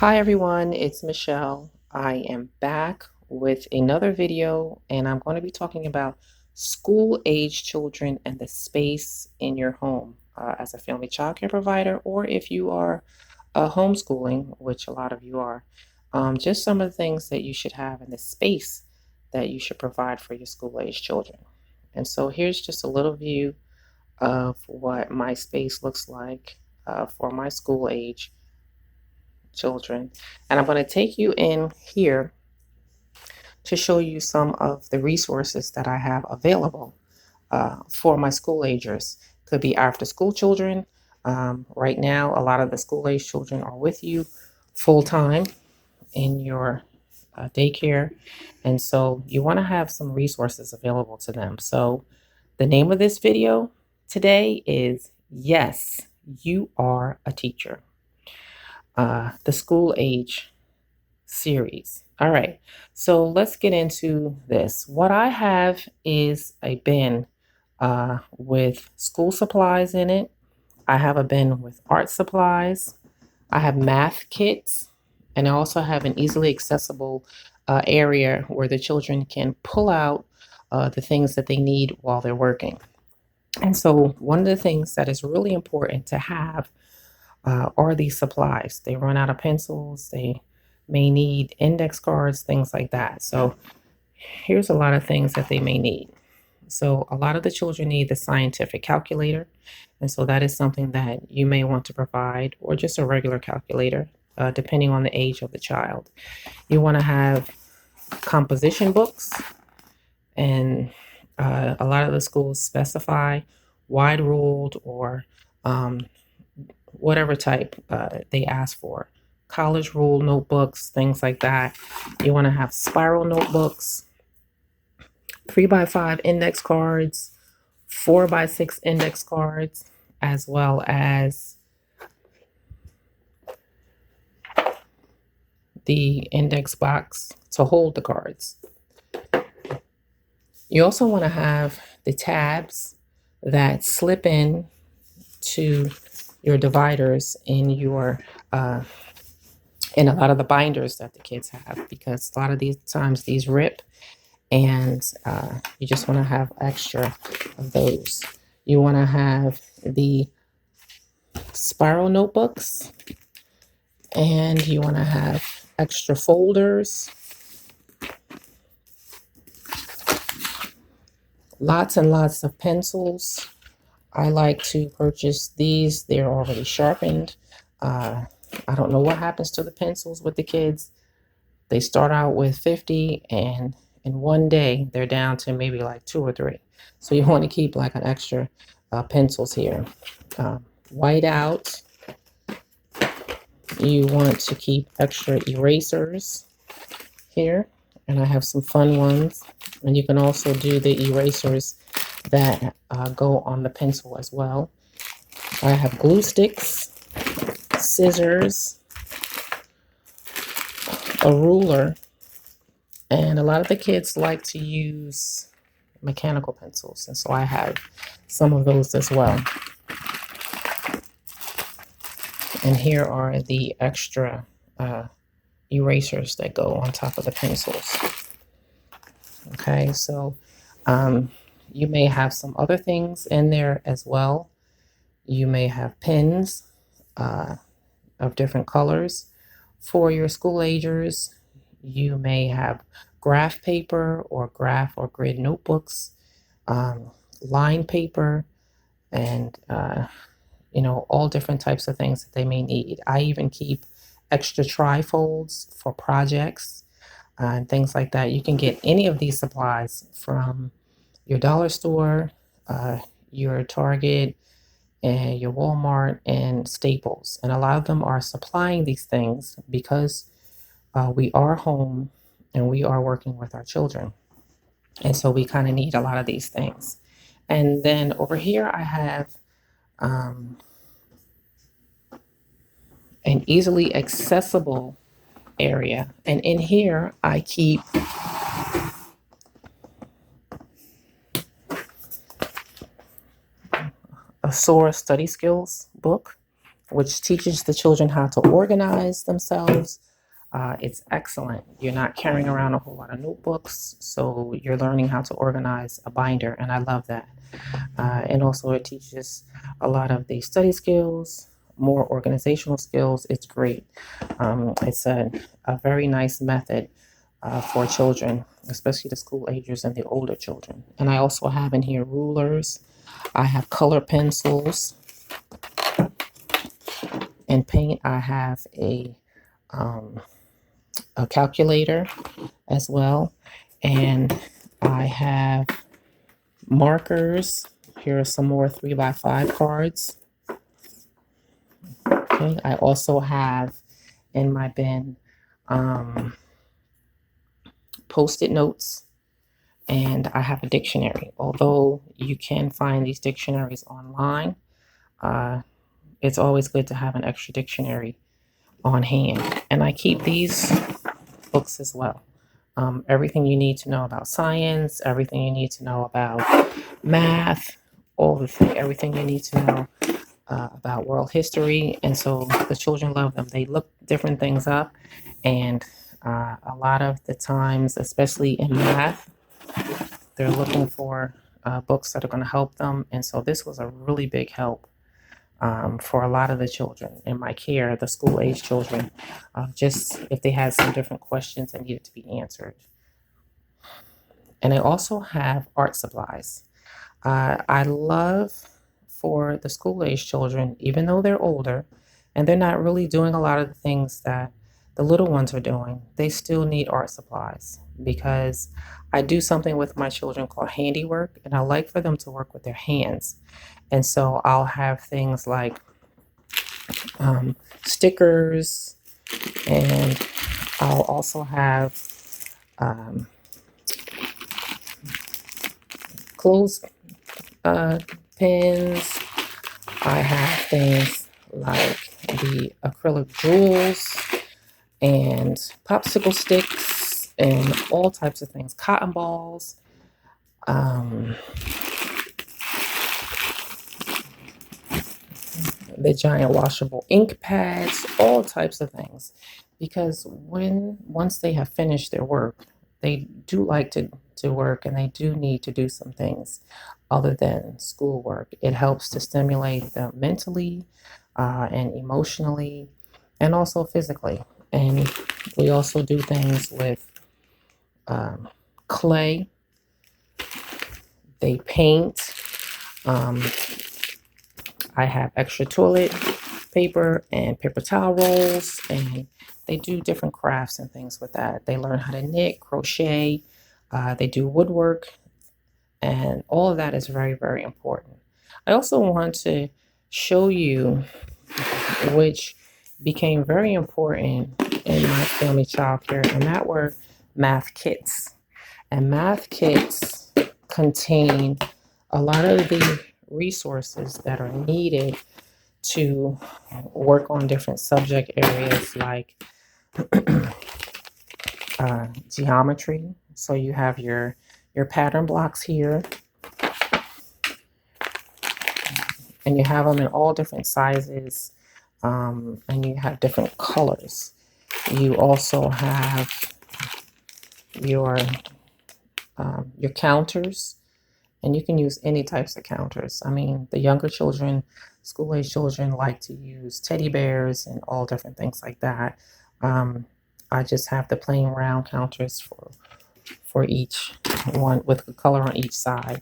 Hi everyone, it's Michelle. I am back with another video and I'm going to be talking about school age children and the space in your home as a family childcare provider, or if you are homeschooling, which a lot of you are, just some of the things that you should have in the space that you should provide for your school age children. And so here's just a little view of what my space looks like for my school age children. And I'm going to take you in here to show you some of the resources that I have available for my school agers. Could be after school children. Right now, a lot of the school age children are with you full time in your daycare. And so you want to have some resources available to them. So the name of this video today is Yes, You Are a Teacher. The school age series. All right, so let's get into this. What I have is a bin with school supplies in it. I have a bin with art supplies. I have math kits, and I also have an easily accessible area where the children can pull out the things that they need while they're working. And so one of the things that is really important to have are these supplies. They run out of pencils, they may need index cards, things like that. So here's a lot of things that they may need. So a lot of the children need the scientific calculator. And so that is something that you may want to provide, or just a regular calculator, depending on the age of the child. You want to have composition books, and a lot of the schools specify wide ruled or whatever type they ask for. College rule notebooks, things like that. You want to have spiral notebooks, 3x5 index cards, 4x6 index cards, as well as the index box to hold the cards. You also want to have the tabs that slip in to your dividers in your in a lot of the binders that the kids have, because a lot of these times these rip, and you just want to have extra of those. You want to have the spiral notebooks, and you want to have extra folders, lots and lots of pencils. I like to purchase these. They're already sharpened. I don't know what happens to the pencils with the kids. They start out with 50, and in one day they're down to maybe like 2 or 3. So you want to keep like an extra pencils here. White out. You want to keep extra erasers here, and I have some fun ones. And you can also do the erasers that go on the pencil as well. I have glue sticks, scissors, a ruler, and a lot of the kids like to use mechanical pencils, and so I have some of those as well. And here are the extra erasers that go on top of the pencils. Okay, so you may have some other things in there as well. You may have pens of different colors for your school agers. You may have graph paper or graph or grid notebooks, line paper, and all different types of things that they may need. I even keep extra trifolds for projects and things like that. You can get any of these supplies from your dollar store, your Target, and your Walmart and Staples. And a lot of them are supplying these things because we are home and we are working with our children. And so we kind of need a lot of these things. And then over here I have an easily accessible area. And in here I keep a SOAR study skills book, which teaches the children how to organize themselves. It's excellent. You're not carrying around a whole lot of notebooks, so you're learning how to organize a binder, and I love that. And also it teaches a lot of the study skills, more organizational skills. It's great. It's a very nice method for children, especially the school agers and the older children. And I also have in here rulers. I have color pencils and paint. I have a calculator as well. And I have markers. Here are some more 3x5 cards. Okay, I also have in my bin post-it notes, and I have a dictionary. Although you can find these dictionaries online, it's always good to have an extra dictionary on hand. And I keep these books as well. Everything you need to know about science, everything you need to know about math, everything you need to know about world history. And so the children love them. They look different things up, and a lot of the times, especially in math, they're looking for books that are going to help them. And so this was a really big help for a lot of the children in my care, the school age children, just if they had some different questions that needed to be answered. And I also have art supplies. I love for the school age children, even though they're older and they're not really doing a lot of the things that the little ones are doing, they still need art supplies, because I do something with my children called handiwork, and I like for them to work with their hands. And so I'll have things like stickers, and I'll also have clothes pins. I have things like the acrylic jewels and popsicle sticks and all types of things, cotton balls, the giant washable ink pads, all types of things. Because once they have finished their work, they do like to work, and they do need to do some things other than schoolwork. It helps to stimulate them mentally and emotionally, and also physically. And we also do things with clay. They paint. I have extra toilet paper and paper towel rolls, and they do different crafts and things with that. They learn how to knit, crochet, they do woodwork, and all of that is very, very important. I also want to show you, which became very important in my family childcare, and that were math kits. And math kits contain a lot of the resources that are needed to work on different subject areas like geometry. So you have your pattern blocks here, and you have them in all different sizes, and you have different colors. You also have your counters, and you can use any types of counters. I mean, the younger children, school age children, like to use teddy bears and all different things like that. I just have the plain round counters for each one with the color on each side.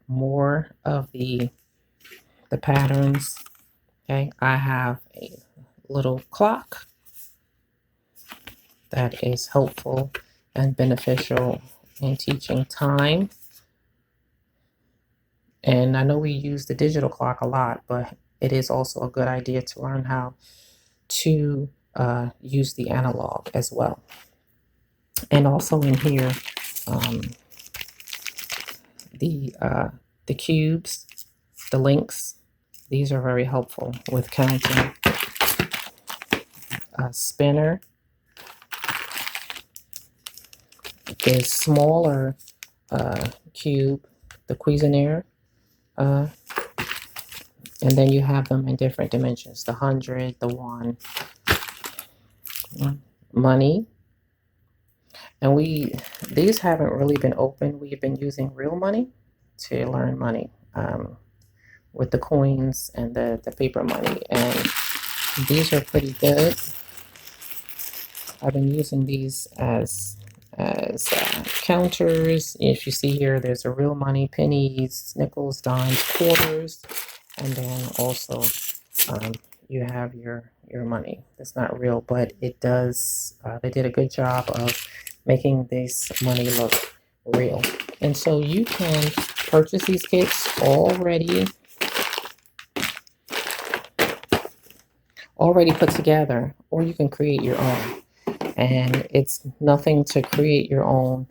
More of the patterns. Okay, I have a little clock that is helpful and beneficial in teaching time. And I know we use the digital clock a lot, but it is also a good idea to learn how to use the analog as well. And also in here, the cubes, the links, these are very helpful with counting. A spinner, the smaller cube, the Cuisinart And then you have them in different dimensions, the 100, the 1, money. And these haven't really been open. We've been using real money to learn money with the coins and the paper money. And these are pretty good. I've been using these as counters. If you see here, there's a real money, pennies, nickels, dimes, quarters, and then also you have your money. It's not real, but it does. They did a good job of making this money look real. And so you can purchase these kits already put together, or you can create your own. And it's nothing to create your own.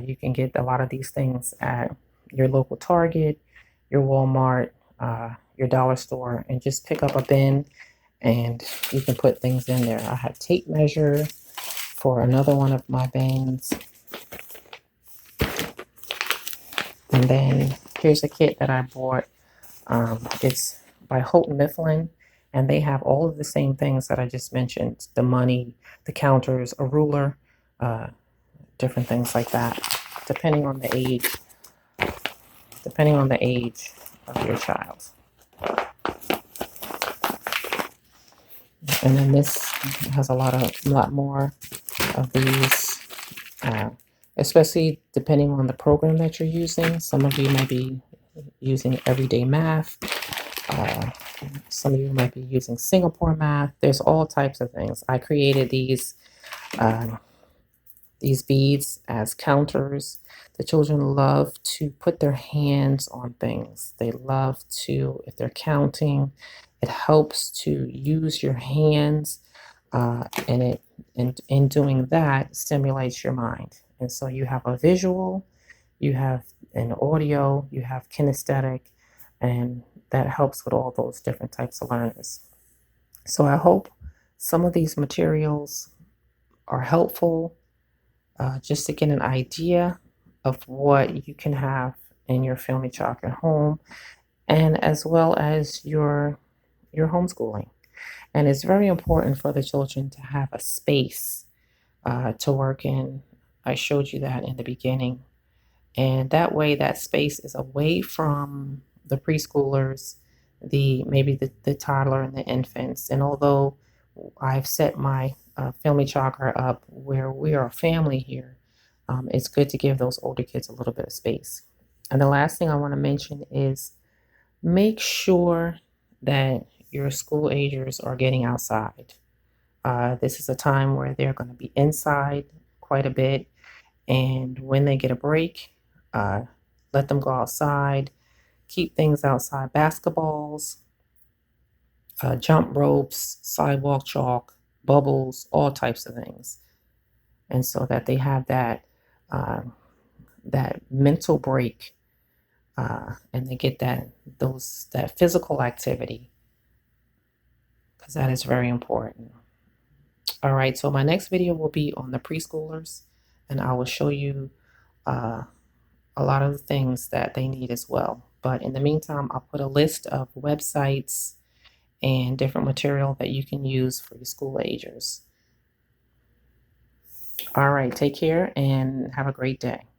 You can get a lot of these things at your local Target, your Walmart, your dollar store, and just pick up a bin and you can put things in there. I have tape measure for another one of my bins. And then here's a kit that I bought. It's by Houghton Mifflin, and they have all of the same things that I just mentioned: the money, the counters, a ruler, different things like that, depending on the age of your child. And then this has a lot more of these, especially depending on the program that you're using. Some of you might be using Everyday Math. Some of you might be using Singapore Math. There's all types of things. I created these beads as counters. The children love to put their hands on things. They love to, if they're counting, it helps to use your hands, and in doing that stimulates your mind. And so you have a visual, you have an audio, you have kinesthetic, and that helps with all those different types of learners. So I hope some of these materials are helpful, just to get an idea of what you can have in your Filmy Chalk at home, and as well as your homeschooling. And it's very important for the children to have a space to work in. I showed you that in the beginning. And that way, that space is away from the preschoolers, maybe the toddler and the infants. And although I've set my Filmy Chalker up where we are a family here, it's good to give those older kids a little bit of space. And the last thing I want to mention is make sure that your school agers are getting outside. This is a time where they're going to be inside quite a bit. And when they get a break, let them go outside, keep things outside, basketballs, jump ropes, sidewalk chalk, bubbles, all types of things. And so that they have that mental break, and they get that physical activity, because that is very important. All right, so my next video will be on the preschoolers, and I will show you a lot of the things that they need as well. But in the meantime, I'll put a list of websites and different material that you can use for your school agers. All right, take care and have a great day.